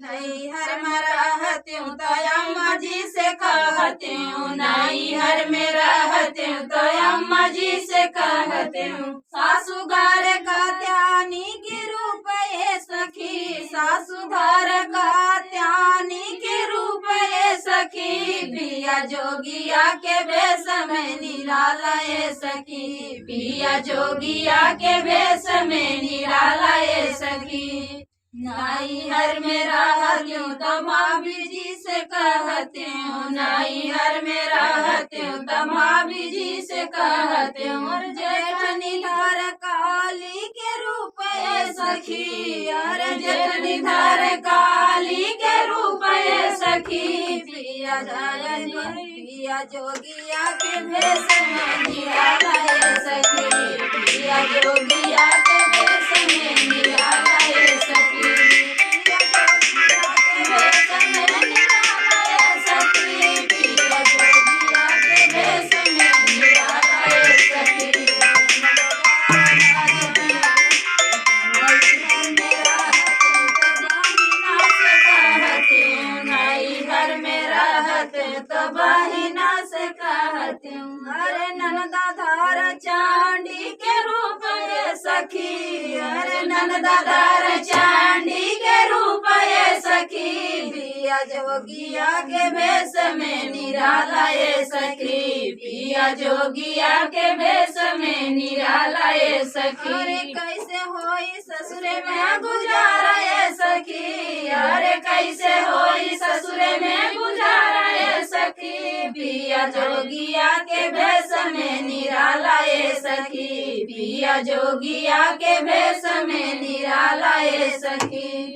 नैहर में रहती हूँ तो अम्मा जी से कहती हूँ, नैहर में रहती हूँ तो अम्मा जी से कहती हूँ। सासू घर का त्यानी के रूप ये सखी, सासू घर का त्यानी के रूप ये सखी, पिया जोगिया के भेष में निराला ये सखी, पिया जोगिया के भेष में निराला ये सखी। नैहर में रहती हूँ तो भाभी जी से कहती हूँ, नैहर में रहती हूँ तो भाभी जी से कहती हूँ। और जेठनी धर काली के रूप ये सखी, और जेठनी धर काली के रूप ये सखी, पिया पिया जोगिया के भेष में निराला ये सखी, पिया जोगिया के भेष में निराला ये सखी। तो बहिना से कहती हूँ, अरे ननदा धार चांदी के रूप ये सखी, अरे ननदा धार चांदी के रूप ये सखी, पिया जोगिया के भेष में निराला ये सखी, पिया जोगिया के भेष में निराला ये सखी। अरे कैसे होई ससुरे में गुजारा ये सखी, अरे कैसे होई ससुरे में गुजारा ये सखी, पिया जोगिया के भेष में निराला ये सखी, पिया जोगिया के भेष में निराला ये सखी।